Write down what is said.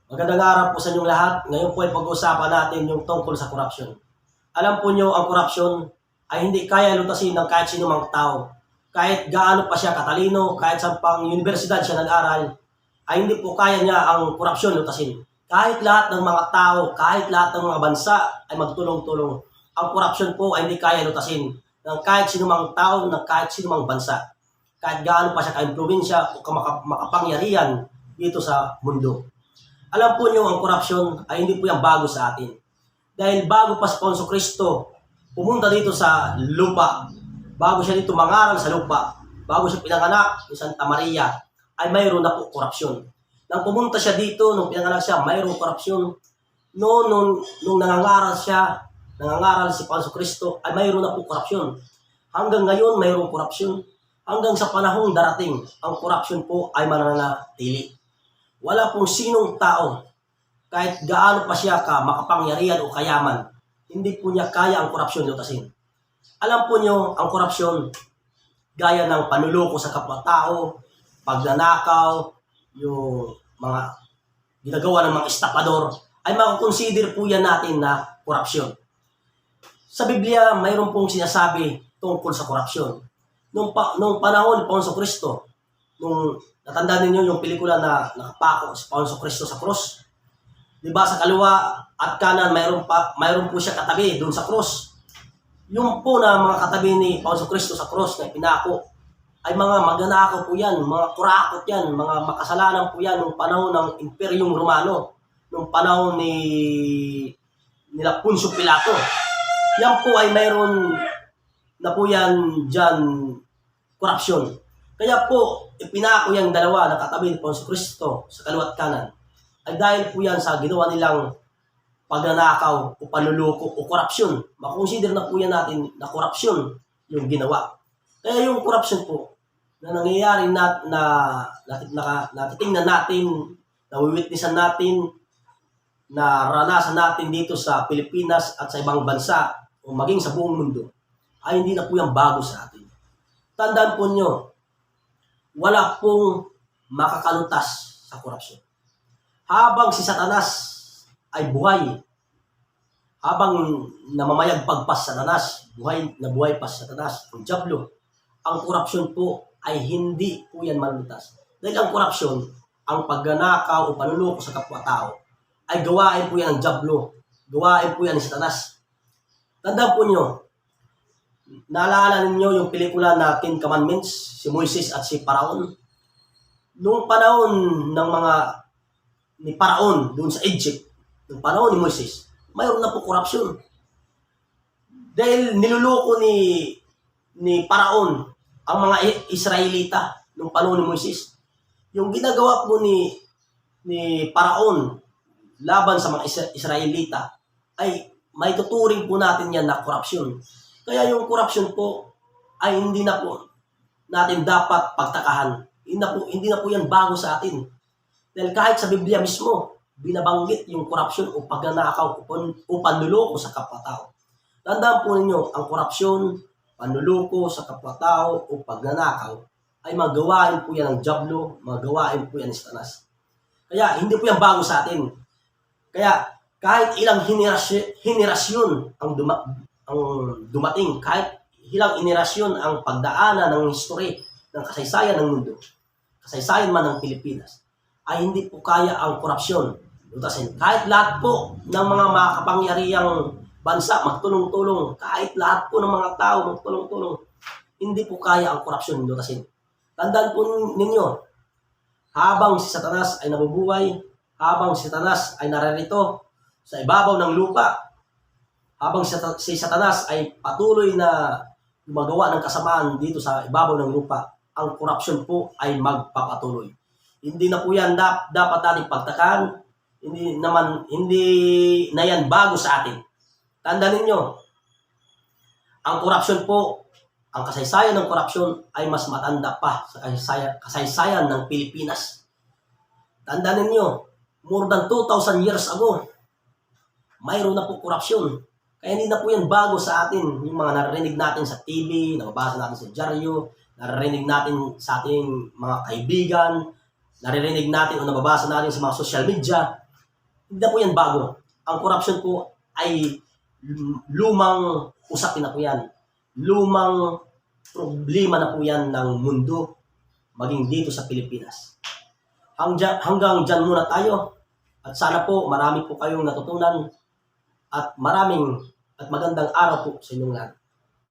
Magandang araw po sa inyong lahat. Ngayon po ay pag-uusapan natin yung tungkol sa korupsyon. Alam po nyo, ang korupsyon ay hindi kaya lutasin ng kahit sino mang tao. Kahit gaano pa siya katalino, kahit sa pang universidad siya nag-aral, ay hindi po kaya niya ang korupsyon lutasin. Kahit lahat ng mga tao, kahit lahat ng mga bansa ay magtulong-tulong, ang korupsyon po ay hindi kaya lutasin ng kahit sino mang tao, ng kahit sino mang bansa. Kahit gaano pa siya ka-improbinsya o makapangyarihan dito sa mundo. Alam po niyo, ang korupsyon ay hindi po yan bago sa atin. Dahil bago pa si Ponso Cristo pumunta dito sa lupa, bago siya dito mangaral sa lupa, bago siya pinanganak ni Santa Maria, ay mayroon na po korupsyon. Nang pumunta siya dito, nung pinanganak siya, mayroong korupsyon. Nung nangangaral si Ponso Cristo, ay mayroon na po korupsyon. Hanggang ngayon, mayroong korupsyon. Hanggang sa panahong darating, ang korupsyon po ay mananatili. Wala pong sinong tao, kahit gaano pa siya makapangyarihan o kayaman, hindi po niya kaya ang korupsyon lutasin. Alam po niyo, ang korupsyon, gaya ng panuloko sa kapwa-tao, pagnanakaw, yung mga ginagawa ng mga estapador, ay makukonsider po yan natin na korupsyon. Sa Biblia, mayroon pong sinasabi tungkol sa korupsyon. Nung panahon ni Ponso Cristo, nung natandaan ninyo yung pelikula na nakapako si Ponso Cristo sa krus. Di ba sa kaliwa at kanan mayroon po siya katabi doon sa krus. Yung po na mga katabi ni Ponso Cristo sa krus na pinako ay mga magnanakaw po yan, mga kurakot yan, mga makasalanan po yan nung panahon ng Imperyong Romano, nung panahon nila Poncio Pilato. Yan po ay mayroon na po yan dyan korupsyon. Kaya po, ipinako yung dalawa na katabi ni Ponso Cristo sa kaliwa at kanan ay dahil po yan sa ginawa nilang pagnanakaw o panluloko o korupsyon. Makonsider na po yan natin na korupsyon yung ginawa. Kaya yung korupsyon po na nangyayari natitingnan natin, nawiwitnessan natin, naranasan natin dito sa Pilipinas at sa ibang bansa o maging sa buong mundo ay hindi na po yan bago sa atin. Tandaan po nyo, wala pong makakalutas sa korupsyon. Habang si Satanas ay buhay, habang namamayagpag pa si Satanas, buhay pa si Satanas, ang diablo, ang korupsyon po ay hindi po yan malulutas. Dahil ang korupsyon, ang pagnanakaw o panluloko sa kapwa-tao, ay gawain po yan ng diablo, gawain po yan ni Satanas. Tandaan po nyo, naalala ninyo yung pelikula na Ten Commandments, si Moises at si Paraon? Noong panahon ng ni Paraon doon sa Egypt, noong panahon ni Moises, mayroon na po korupsyon. Dahil niluloko ni Paraon ang mga Israelita noong panahon ni Moises. Yung ginagawa po ni Paraon laban sa mga Israelita ay may tuturing po natin yan na korupsyon. Kaya yung korupsyon po ay hindi na po natin dapat pagtakahan. Hindi na po yan bago sa atin. Dahil kahit sa Biblia mismo, binabanggit yung korupsyon o pagnanakaw o panluloko sa kapwa-tao. Tandaan po ninyo, ang korupsyon, panluloko sa kapwa-tao o pagnanakaw ay magawain po yan ng diablo, magawain po yan ng Satanas. Kaya hindi po yan bago sa atin. Kaya kahit ilang henerasyon ang dumating, kahit ilang henerasyon ang pagdaanan ng history, ng kasaysayan ng mundo, kasaysayan man ng Pilipinas, ay hindi po kaya ang korupsyon lutasin. Kahit lahat po ng mga makapangyarihang bansa magtulong-tulong, kahit lahat po ng mga tao magtulong-tulong, hindi po kaya ang korupsyon lutasin. Tandaan po ninyo, habang si Satanas ay nabubuhay, habang si Satanas ay naririto sa ibabaw ng lupa, habang si Satanas ay patuloy na gumagawa ng kasamaan dito sa ibabaw ng lupa, ang korupsyon po ay magpapatuloy. Hindi na po yan dapat natin pagtakan, hindi na yan bago sa atin. Tandaan ninyo, ang korupsyon po, ang kasaysayan ng korupsyon ay mas matanda pa sa kasaysayan ng Pilipinas. Tandaan ninyo, more than 2,000 years ago, mayroon na po korupsyon. Kaya hindi na po yan bago sa atin. Yung mga narinig natin sa TV, nababasa natin sa dyaryo, naririnig natin sa ating mga kaibigan, naririnig natin o nababasa natin sa mga social media, Hindi na po yan bago. Ang corruption po ay lumang usapin na po yan. Lumang problema na po yan ng mundo, maging dito sa Pilipinas. Hanggang dyan muna tayo. At sana po marami po kayong natutunan at magandang araw po sa inyong lahat.